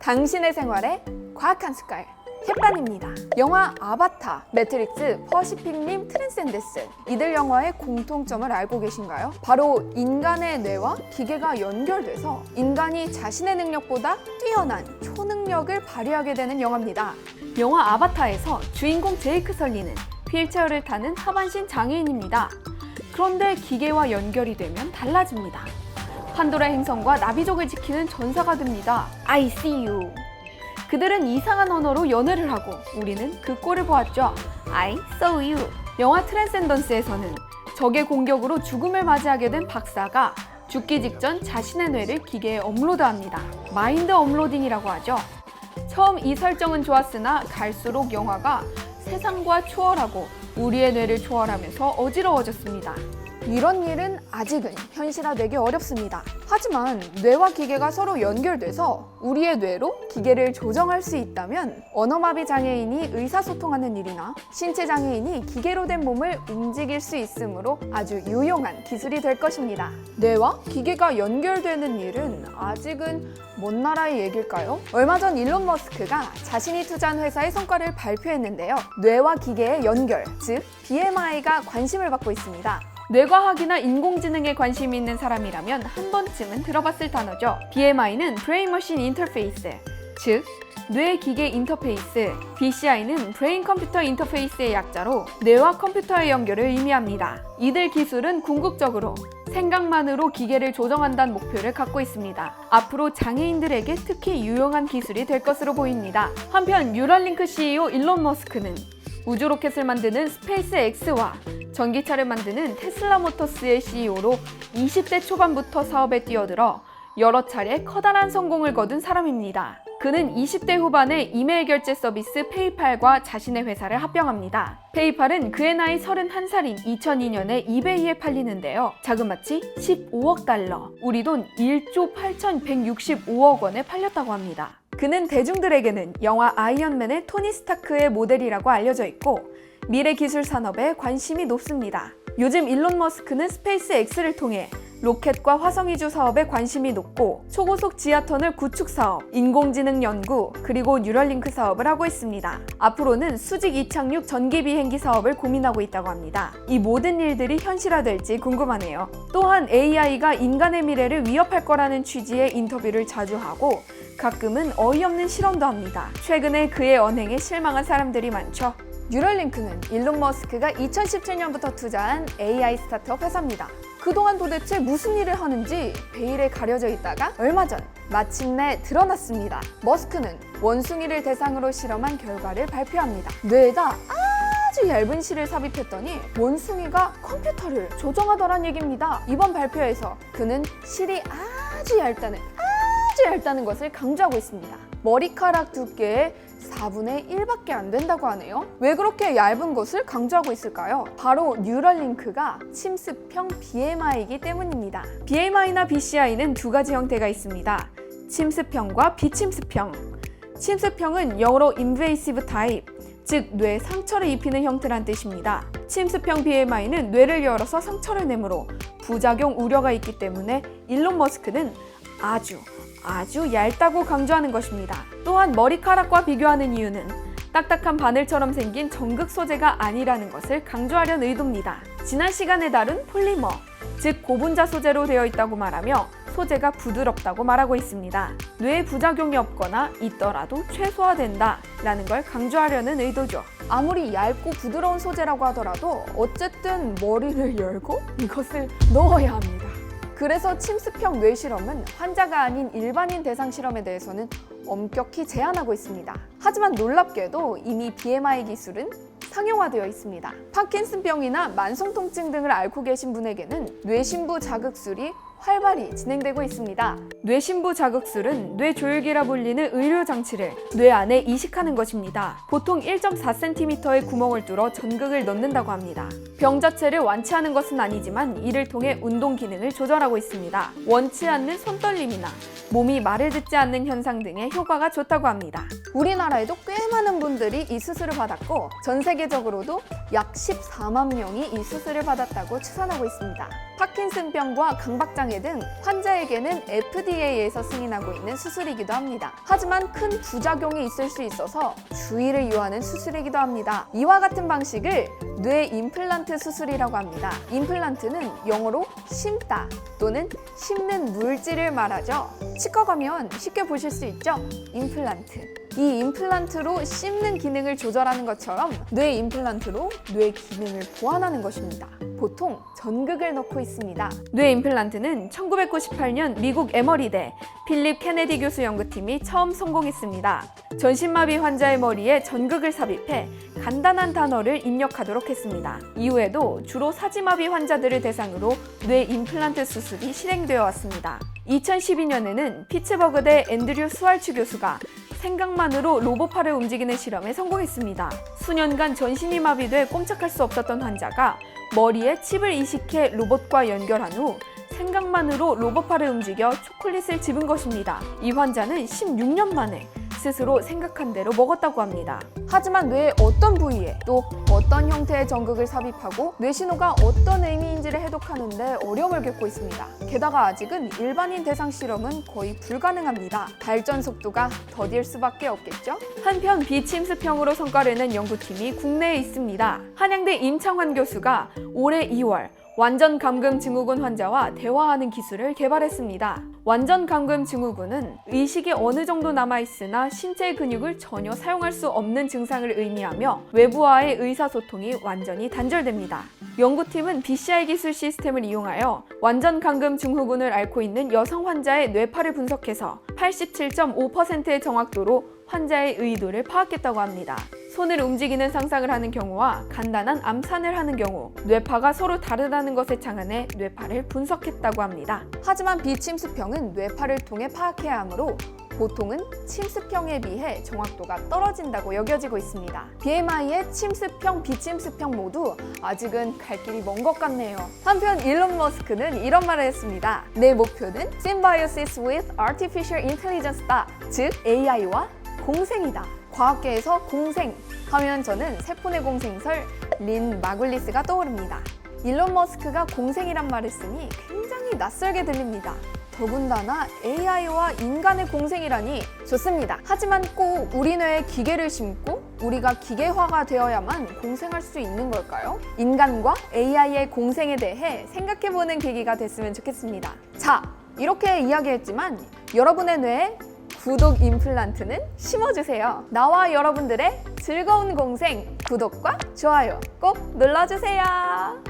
당신의 생활에 과학한 숟갈 햇반입니다. 영화 아바타, 매트릭스, 퍼시픽 림, 트랜센데스 이들 영화의 공통점을 알고 계신가요? 바로 인간의 뇌와 기계가 연결돼서 인간이 자신의 능력보다 뛰어난 초능력을 발휘하게 되는 영화입니다. 영화 아바타에서 주인공 제이크 설리는 휠체어를 타는 하반신 장애인입니다. 그런데 기계와 연결이 되면 달라집니다. 판도라 행성과 나비족을 지키는 전사가 됩니다. I see you. 그들은 이상한 언어로 연애를 하고 우리는 그 꼴을 보았죠. I saw you. 영화 트랜센던스에서는 적의 공격으로 죽음을 맞이하게 된 박사가 죽기 직전 자신의 뇌를 기계에 업로드합니다. 마인드 업로딩이라고 하죠. 처음 이 설정은 좋았으나 갈수록 영화가 세상과 초월하고 우리의 뇌를 초월하면서 어지러워졌습니다. 이런 일은 아직은 현실화되기 어렵습니다. 하지만 뇌와 기계가 서로 연결돼서 우리의 뇌로 기계를 조정할 수 있다면 언어마비 장애인이 의사소통하는 일이나 신체 장애인이 기계로 된 몸을 움직일 수 있으므로 아주 유용한 기술이 될 것입니다. 뇌와 기계가 연결되는 일은 아직은 먼 나라의 얘기일까요? 얼마 전 일론 머스크가 자신이 투자한 회사의 성과를 발표했는데요. 뇌와 기계의 연결, 즉 BMI가 관심을 받고 있습니다. 뇌과학이나 인공지능에 관심이 있는 사람이라면 한 번쯤은 들어봤을 단어죠. BMI는 Brain Machine Interface, 즉 뇌-기계 인터페이스, BCI는 브레인 컴퓨터 인터페이스의 약자로 뇌와 컴퓨터의 연결을 의미합니다. 이들 기술은 궁극적으로 생각만으로 기계를 조정한다는 목표를 갖고 있습니다. 앞으로 장애인들에게 특히 유용한 기술이 될 것으로 보입니다. 한편 뉴럴링크 CEO 일론 머스크는 우주 로켓을 만드는 스페이스 X와 전기차를 만드는 테슬라 모터스의 CEO로 20대 초반부터 사업에 뛰어들어 여러 차례 커다란 성공을 거둔 사람입니다. 그는 20대 후반에 이메일 결제 서비스 페이팔과 자신의 회사를 합병합니다. 페이팔은 그의 나이 31살인 2002년에 이베이에 팔리는데요. 자그마치 15억 달러, 우리 돈 1조 8,165억 원에 팔렸다고 합니다. 그는 대중들에게는 영화 아이언맨의 토니 스타크의 모델이라고 알려져 있고 미래 기술 산업에 관심이 높습니다. 요즘 일론 머스크는 스페이스 X를 통해 로켓과 화성 이주 사업에 관심이 높고 초고속 지하터널 구축 사업, 인공지능 연구, 그리고 뉴럴링크 사업을 하고 있습니다. 앞으로는 수직 이착륙 전기 비행기 사업을 고민하고 있다고 합니다. 이 모든 일들이 현실화될지 궁금하네요. 또한 AI가 인간의 미래를 위협할 거라는 취지의 인터뷰를 자주 하고 가끔은 어이없는 실험도 합니다. 최근에 그의 언행에 실망한 사람들이 많죠. 뉴럴링크는 일론 머스크가 2017년부터 투자한 AI 스타트업 회사입니다. 그동안 도대체 무슨 일을 하는지 베일에 가려져 있다가 얼마 전 마침내 드러났습니다. 머스크는 원숭이를 대상으로 실험한 결과를 발표합니다. 뇌에다 아주 얇은 실을 삽입했더니 원숭이가 컴퓨터를 조정하더란 얘기입니다. 이번 발표에서 그는 실이 아주 얇다는 것을 강조하고 있습니다. 머리카락 두께의 4분의 1밖에 안 된다고 하네요. 왜 그렇게 얇은 것을 강조하고 있을까요? 바로 뉴럴링크가 침습형 BMI이기 때문입니다. BMI나 BCI는 두 가지 형태가 있습니다. 침습형과 비침습형. 침습형은 영어로 invasive type, 즉 뇌에 상처를 입히는 형태란 뜻입니다. 침습형 BMI는 뇌를 열어서 상처를 내므로 부작용 우려가 있기 때문에 일론 머스크는 아주 얇다고 강조하는 것입니다. 또한 머리카락과 비교하는 이유는 딱딱한 바늘처럼 생긴 전극 소재가 아니라는 것을 강조하려는 의도입니다. 지난 시간에 다룬 폴리머, 즉 고분자 소재로 되어 있다고 말하며 소재가 부드럽다고 말하고 있습니다. 뇌에 부작용이 없거나 있더라도 최소화된다라는 걸 강조하려는 의도죠. 아무리 얇고 부드러운 소재라고 하더라도 어쨌든 머리를 열고 이것을 넣어야 합니다. 그래서 침습형 뇌 실험은 환자가 아닌 일반인 대상 실험에 대해서는 엄격히 제한하고 있습니다. 하지만 놀랍게도 이미 BMI 기술은 상용화되어 있습니다. 파킨슨병이나 만성통증 등을 앓고 계신 분에게는 뇌신부 자극술이 활발히 진행되고 있습니다. 뇌신부 자극술은 뇌조율기라 불리는 의료장치를 뇌 안에 이식하는 것입니다. 보통 1.4cm의 구멍을 뚫어 전극을 넣는다고 합니다. 병 자체를 완치하는 것은 아니지만 이를 통해 운동 기능을 조절하고 있습니다. 원치 않는 손떨림이나 몸이 말을 듣지 않는 현상 등의 효과가 좋다고 합니다. 우리나라에도 꽤 많은 분들이 이 수술을 받았고 전 세계적으로도 약 14만 명이 이 수술을 받았다고 추산하고 있습니다. 파킨슨병과 강박장애 등 환자에게는 FDA에서 승인하고 있는 수술이기도 합니다. 하지만 큰 부작용이 있을 수 있어서 주의를 요하는 수술이기도 합니다. 이와 같은 방식을 뇌 임플란트 수술이라고 합니다. 임플란트는 영어로 심다 또는 심는 물질을 말하죠. 치과 가면 쉽게 보실 수 있죠? 임플란트. 이 임플란트로 씹는 기능을 조절하는 것처럼 뇌 임플란트로 뇌 기능을 보완하는 것입니다. 보통 전극을 넣고 있습니다. 뇌 임플란트는 1998년 미국 에머리대 필립 케네디 교수 연구팀이 처음 성공했습니다. 전신마비 환자의 머리에 전극을 삽입해 간단한 단어를 입력하도록 했습니다. 이후에도 주로 사지마비 환자들을 대상으로 뇌 임플란트 수술이 실행되어 왔습니다. 2012년에는 피츠버그대 앤드류 스왈츠 교수가 생각만으로 로봇팔을 움직이는 실험에 성공했습니다. 수년간 전신이 마비돼 꼼짝할 수 없었던 환자가 머리에 칩을 이식해 로봇과 연결한 후 생각만으로 로봇팔을 움직여 초콜릿을 집은 것입니다. 이 환자는 16년 만에 스스로 생각한 대로 먹었다고 합니다. 하지만 뇌의 어떤 부위에 또 어떤 형태의 전극을 삽입하고 뇌 신호가 어떤 의미인지를 해독하는데 어려움을 겪고 있습니다. 게다가 아직은 일반인 대상 실험은 거의 불가능합니다. 발전 속도가 더딜 수밖에 없겠죠? 한편 비침습형으로 성과를 낸 연구팀이 국내에 있습니다. 한양대 임창환 교수가 올해 2월 완전 감금 증후군 환자와 대화하는 기술을 개발했습니다. 완전 감금 증후군은 의식이 어느 정도 남아있으나 신체 근육을 전혀 사용할 수 없는 증상을 의미하며 외부와의 의사소통이 완전히 단절됩니다. 연구팀은 BCI 기술 시스템을 이용하여 완전 감금 증후군을 앓고 있는 여성 환자의 뇌파를 분석해서 87.5%의 정확도로 환자의 의도를 파악했다고 합니다. 손을 움직이는 상상을 하는 경우와 간단한 암산을 하는 경우, 뇌파가 서로 다르다는 것에 착안해 뇌파를 분석했다고 합니다. 하지만 비침습형은 뇌파를 통해 파악해야 하므로 보통은 침습형에 비해 정확도가 떨어진다고 여겨지고 있습니다. BMI의 침습형, 비침습형 모두 아직은 갈 길이 먼 것 같네요. 한편 일론 머스크는 이런 말을 했습니다. 내 목표는 Symbiosis with Artificial Intelligence다. 즉 AI와 공생이다. 과학계에서 공생 하면 저는 세포내 공생설 린 마굴리스가 떠오릅니다. 일론 머스크가 공생이란 말을 쓰니 굉장히 낯설게 들립니다. 더군다나 AI와 인간의 공생이라니 좋습니다. 하지만 꼭 우리 뇌에 기계를 심고 우리가 기계화가 되어야만 공생할 수 있는 걸까요? 인간과 AI의 공생에 대해 생각해보는 계기가 됐으면 좋겠습니다. 자, 이렇게 이야기했지만 여러분의 뇌에 구독 임플란트는 심어주세요. 나와 여러분들의 즐거운 공생, 구독과 좋아요 꼭 눌러주세요.